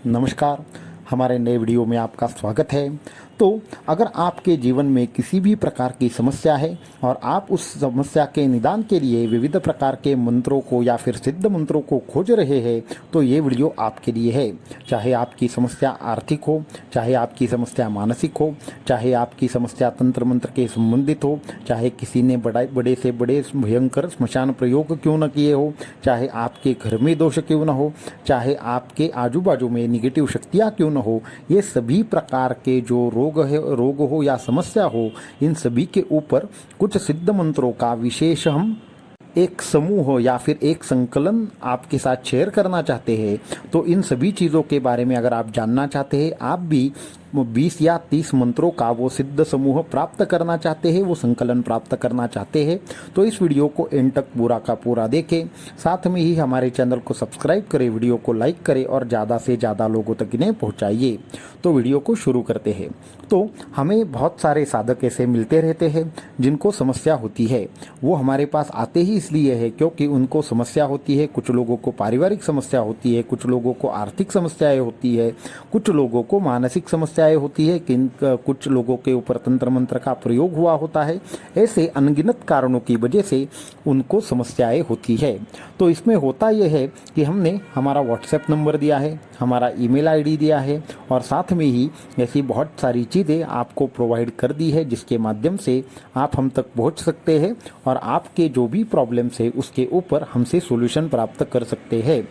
नमस्कार, हमारे नए वीडियो में आपका स्वागत है। तो अगर आपके जीवन में किसी भी प्रकार की समस्या है और आप उस समस्या के निदान के लिए विविध प्रकार के मंत्रों को या फिर सिद्ध मंत्रों को खोज रहे हैं, तो ये वीडियो आपके लिए है। चाहे आपकी समस्या आर्थिक हो, चाहे आपकी समस्या मानसिक हो, चाहे आपकी समस्या तंत्र मंत्र के संबंधित हो, चाहे किसी ने बड़े से बड़े भयंकर श्मशान प्रयोग क्यों न किए हो, चाहे आपके घर में दोष क्यों न हो, चाहे आपके आजू बाजू में निगेटिव शक्तियाँ क्यों न हो, ये सभी प्रकार के जो रोग हो या समस्या हो, इन सभी के ऊपर कुछ सिद्ध मंत्रों का विशेष हम एक समूह या फिर एक संकलन आपके साथ शेयर करना चाहते हैं। तो इन सभी चीज़ों के बारे में अगर आप जानना चाहते हैं, आप भी 20 या 30 मंत्रों का वो सिद्ध समूह प्राप्त करना चाहते हैं, वो संकलन प्राप्त करना चाहते हैं, तो इस वीडियो को एंड तक पूरा का पूरा देखें। साथ में ही हमारे चैनल को सब्सक्राइब करें, वीडियो को लाइक करें और ज़्यादा से ज़्यादा लोगों तक इन्हें पहुँचाइए। तो वीडियो को शुरू करते हैं। तो हमें बहुत सारे साधक ऐसे मिलते रहते हैं जिनको समस्या होती है। वो हमारे पास आते ही इसलिए है क्योंकि उनको समस्या होती है। कुछ लोगों को पारिवारिक समस्या होती है, कुछ लोगों को आर्थिक समस्याएं होती है, कुछ लोगों को मानसिक समस्याएं होती है, कुछ लोगों के ऊपर तंत्र मंत्र का प्रयोग हुआ होता है। ऐसे अनगिनत कारणों की वजह से उनको समस्याएं होती है। तो इसमें होता यह है कि हमने हमारा व्हाट्सएप नंबर दिया है, हमारा ईमेल आईडी दिया है और साथ में ही ऐसी बहुत सारी चीज़ें आपको प्रोवाइड कर दी है जिसके माध्यम से आप हम तक पहुंच सकते हैं और आपके जो भी प्रॉब्लम्स है उसके ऊपर हमसे सॉल्यूशन प्राप्त कर सकते हैं।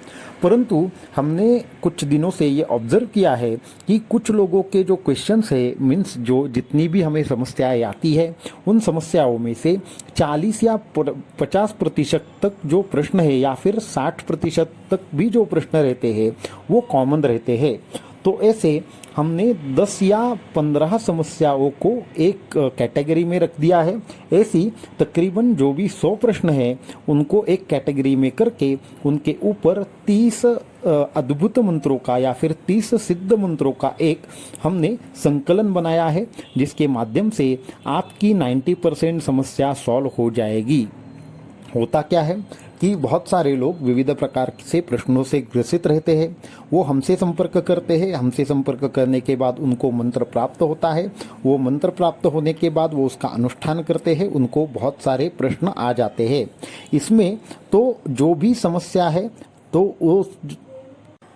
परंतु हमने कुछ दिनों से ये ऑब्जर्व किया है कि कुछ लोगों के जो क्वेश्चंस है, मीन्स जो जितनी भी हमें समस्याएं आती है, उन समस्याओं में से 40 या 50% तक जो प्रश्न है या फिर 60% तक भी जो प्रश्न रहते हैं वो कॉमन रहते हैं। तो ऐसे हमने 10 या 15 समस्याओं को एक कैटेगरी में रख दिया है। ऐसी तकरीबन जो भी 100 प्रश्न हैं उनको एक कैटेगरी में करके उनके ऊपर 30 अद्भुत मंत्रों का या फिर 30 सिद्ध मंत्रों का एक हमने संकलन बनाया है, जिसके माध्यम से आपकी 90% समस्या सॉल्व हो जाएगी। होता क्या है कि बहुत सारे लोग विविध प्रकार से प्रश्नों से ग्रसित रहते हैं। वो हमसे संपर्क करते हैं, हमसे संपर्क करने के बाद उनको मंत्र प्राप्त होता है। वो मंत्र प्राप्त होने के बाद वो उसका अनुष्ठान करते हैं, उनको बहुत सारे प्रश्न आ जाते हैं। इसमें तो जो भी समस्या है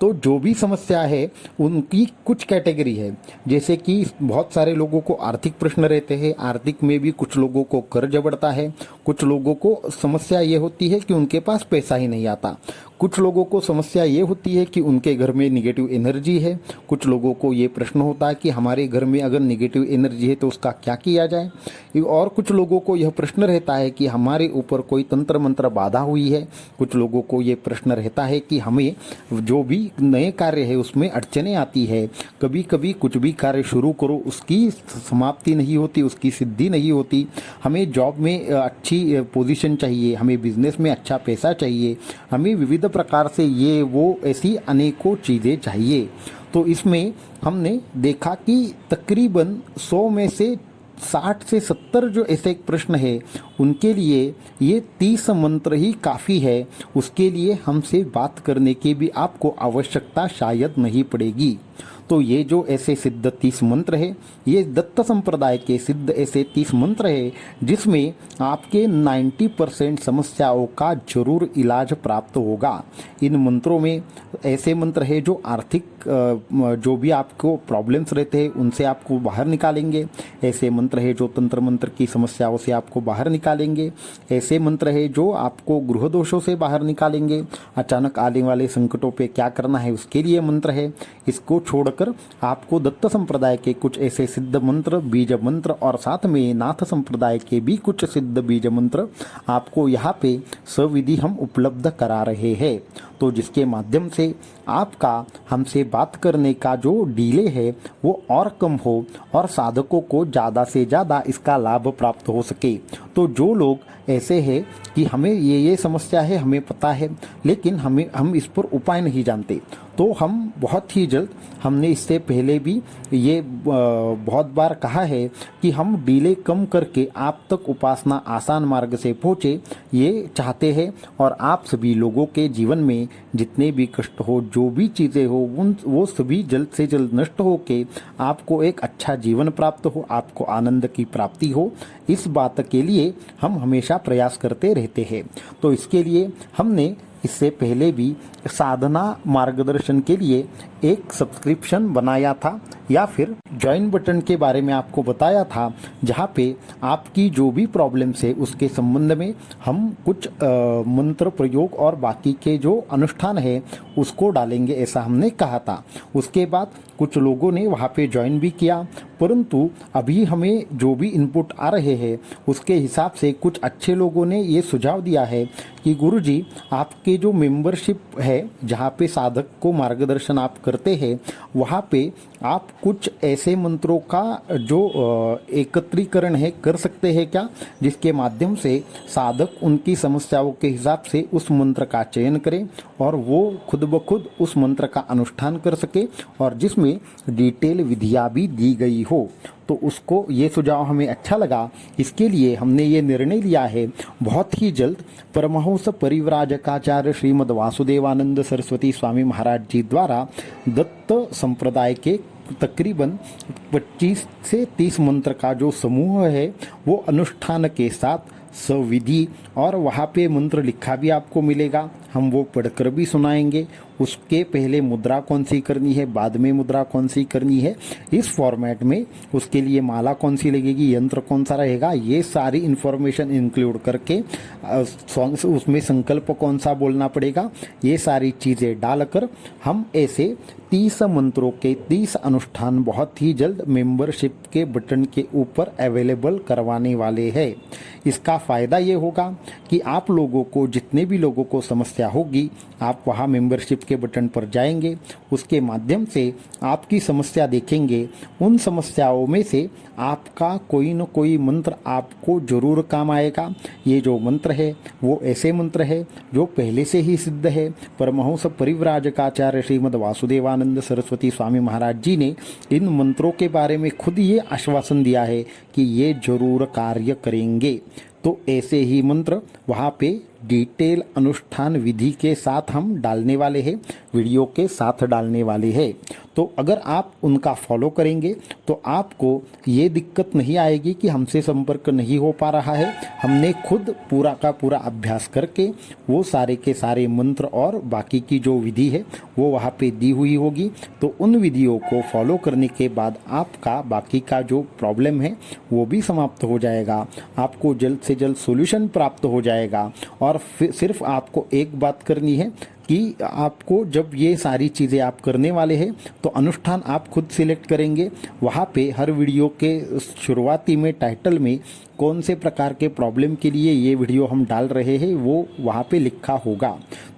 तो जो भी समस्या है उनकी कुछ कैटेगरी है। जैसे कि बहुत सारे लोगों को आर्थिक प्रश्न रहते हैं, आर्थिक में भी कुछ लोगों को कर्ज बढ़ता है, कुछ लोगों को समस्या ये होती है कि उनके पास पैसा ही नहीं आता, कुछ लोगों को समस्या ये होती है कि उनके घर में निगेटिव एनर्जी है, कुछ लोगों को ये प्रश्न होता है कि हमारे घर में अगर निगेटिव एनर्जी है तो उसका क्या किया जाए, और कुछ लोगों को यह प्रश्न रहता है कि हमारे ऊपर कोई तंत्र मंत्र बाधा हुई है, कुछ लोगों को ये प्रश्न रहता है कि हमें जो भी नए कार्य है उसमें अड़चने आती है, कभी कभी कुछ भी कार्य शुरू करो उसकी समाप्ति नहीं होती, उसकी सिद्धि नहीं होती, हमें जॉब में अच्छी पोजीशन चाहिए, हमें बिजनेस में अच्छा पैसा चाहिए, हमें विविध प्रकार से ये वो ऐसी अनेकों चीज़ें चाहिए। तो इसमें हमने देखा कि तकरीबन 100 में से 60 से 70 जो ऐसे प्रश्न है उनके लिए ये 30 मंत्र ही काफ़ी है। उसके लिए हमसे बात करने की भी आपको आवश्यकता शायद नहीं पड़ेगी। तो ये जो ऐसे सिद्ध 30 मंत्र है, ये दत्त संप्रदाय के सिद्ध ऐसे 30 मंत्र है जिसमें आपके 90% समस्याओं का जरूर इलाज प्राप्त होगा। इन मंत्रों में ऐसे मंत्र है जो आर्थिक जो भी आपको प्रॉब्लम्स रहते हैं उनसे आपको बाहर निकालेंगे, ऐसे मंत्र है जो तंत्र मंत्र की समस्याओं से आपको बाहर निकालेंगे, ऐसे मंत्र है जो आपको गृह दोषों से बाहर निकालेंगे, अचानक आने वाले संकटों पे क्या करना है उसके लिए मंत्र है। इसको छोड़कर आपको दत्त संप्रदाय के कुछ ऐसे सिद्ध मंत्र, बीज मंत्र और साथ में नाथ संप्रदाय के भी कुछ सिद्ध बीज मंत्र आपको यहाँ पे सविधि हम उपलब्ध करा रहे हैं। तो जिसके माध्यम से आपका हमसे बात करने का जो डिले है वो और कम हो और साधकों को ज़्यादा से ज़्यादा इसका लाभ प्राप्त हो सके। तो जो लोग ऐसे हैं कि हमें ये समस्या है, हमें पता है, लेकिन हम इस पर उपाय नहीं जानते, तो हम बहुत ही जल्द, हमने इससे पहले भी ये बहुत बार कहा है कि हम डिले कम करके आप तक उपासना आसान मार्ग से पहुँचे, ये चाहते हैं। और आप सभी लोगों के जीवन में जितने भी कष्ट हो, जो भी चीज़ें हो, वो सभी जल्द से जल्द नष्ट हो के आपको एक अच्छा जीवन प्राप्त हो, आपको आनंद की प्राप्ति हो। इस बात के लिए हम हमेशा प्रयास करते रहते हैं। तो इसके लिए हमने इससे पहले भी साधना मार्गदर्शन के लिए एक सब्सक्रिप्शन बनाया था, या फिर ज्वाइन बटन के बारे में आपको बताया था, जहाँ पे आपकी जो भी प्रॉब्लम्स है उसके संबंध में हम कुछ मंत्र प्रयोग और बाकी के जो अनुष्ठान है उसको डालेंगे, ऐसा हमने कहा था। उसके बाद कुछ लोगों ने वहाँ पे ज्वाइन भी किया, परंतु अभी हमें जो भी इनपुट आ रहे हैं उसके हिसाब से कुछ अच्छे लोगों ने ये सुझाव दिया है कि गुरुजी, आपके जो मेंबरशिप है जहाँ पे साधक को मार्गदर्शन आप करते हैं, वहाँ पे आप कुछ ऐसे मंत्रों का जो एकत्रीकरण है कर सकते हैं क्या, जिसके माध्यम से साधक उनकी समस्याओं के हिसाब से उस मंत्र का चयन करे और वो खुद ब खुद उस मंत्र का अनुष्ठान कर सके, और जिसमें डिटेल विधियाँ भी दी गई हो। तो उसको ये सुझाव हमें अच्छा लगा, इसके लिए हमने ये निर्णय लिया है बहुत ही जल्द परमहंस परिव्राजकाचार्य श्रीमद् वासुदेवानंद सरस्वती स्वामी महाराज जी द्वारा दत्त संप्रदाय के तकरीबन 25 से 30 मंत्र का जो समूह है वो अनुष्ठान के साथ सविधि, और वहाँ पे मंत्र लिखा भी आपको मिलेगा, हम वो पढ़कर भी सुनाएंगे। उसके पहले मुद्रा कौन सी करनी है, बाद में मुद्रा कौन सी करनी है, इस फॉर्मेट में उसके लिए माला कौन सी लगेगी, यंत्र कौन सा रहेगा, ये सारी इन्फॉर्मेशन इंक्लूड करके उसमें संकल्प कौन सा बोलना पड़ेगा, ये सारी चीज़ें डालकर हम ऐसे 30 मंत्रों के 30 अनुष्ठान बहुत ही जल्द मेंबरशिप के बटन के ऊपर अवेलेबल करवाने वाले हैं। इसका फ़ायदा ये होगा कि आप लोगों को, जितने भी लोगों को समस्या होगी, आप वहाँ मेंबरशिप के बटन पर जाएंगे, उसके माध्यम से आपकी समस्या देखेंगे, उन समस्याओं में से आपका कोई न कोई मंत्र आपको जरूर काम आएगा। ये जो मंत्र है वो ऐसे मंत्र है जो पहले से ही सिद्ध है। परमहंस परिव्राजकाचार्य श्रीमद् वासुदेवानंद सरस्वती स्वामी महाराज जी ने इन मंत्रों के बारे में खुद ये आश्वासन दिया है कि ये जरूर कार्य करेंगे। तो ऐसे ही मंत्र वहाँ पे डिटेल अनुष्ठान विधि के साथ हम डालने वाले हैं, वीडियो के साथ डालने वाले हैं। तो अगर आप उनका फॉलो करेंगे तो आपको ये दिक्कत नहीं आएगी कि हमसे संपर्क नहीं हो पा रहा है। हमने खुद पूरा का पूरा अभ्यास करके वो सारे के सारे मंत्र और बाकी की जो विधि है वो वहाँ पे दी हुई होगी। तो उन विधियों को फॉलो करने के बाद आपका बाकी का जो प्रॉब्लम है वो भी समाप्त हो जाएगा, आपको जल्द से जल्द सॉल्यूशन प्राप्त हो जाएगा। और सिर्फ आपको एक बात करनी है कि आपको जब ये सारी चीज़ें आप करने वाले हैं तो अनुष्ठान आप खुद सिलेक्ट करेंगे। वहाँ पे हर वीडियो के शुरुआती में टाइटल में कौन से प्रकार के प्रॉब्लम के लिए ये वीडियो हम डाल रहे हैं वो वहाँ पे लिखा होगा।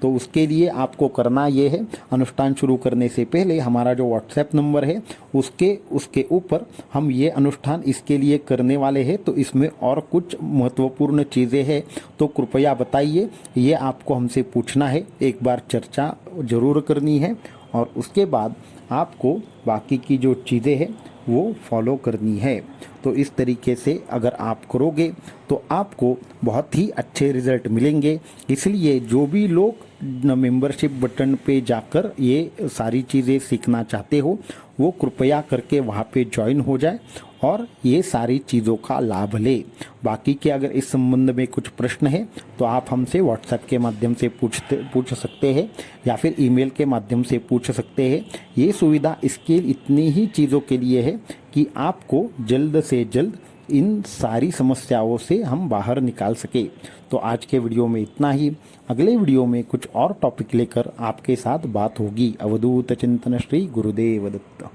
तो उसके लिए आपको करना ये है, अनुष्ठान शुरू करने से पहले हमारा जो व्हाट्सएप नंबर है उसके ऊपर हम ये अनुष्ठान इसके लिए करने वाले हैं, तो इसमें और कुछ महत्वपूर्ण चीज़ें हैं तो कृपया बताइए, ये आपको हमसे पूछना है, एक बार चर्चा ज़रूर करनी है और उसके बाद आपको बाकी की जो चीज़ें हैं वो फॉलो करनी है। तो इस तरीके से अगर आप करोगे तो आपको बहुत ही अच्छे रिजल्ट मिलेंगे। इसलिए जो भी लोग मेंबरशिप बटन पे जाकर ये सारी चीज़ें सीखना चाहते हो वो कृपया करके वहाँ पे ज्वाइन हो जाए और ये सारी चीज़ों का लाभ ले। बाकी के अगर इस संबंध में कुछ प्रश्न है तो आप हमसे व्हाट्सएप के माध्यम से पूछ सकते हैं या फिर ईमेल के माध्यम से पूछ सकते हैं। ये सुविधा इसके इतनी ही चीज़ों के लिए है कि आपको जल्द से जल्द इन सारी समस्याओं से हम बाहर निकाल सके। तो आज के वीडियो में इतना ही। अगले वीडियो में कुछ और टॉपिक लेकर आपके साथ बात होगी। अवधूत चिंतन श्री गुरुदेव दत्त।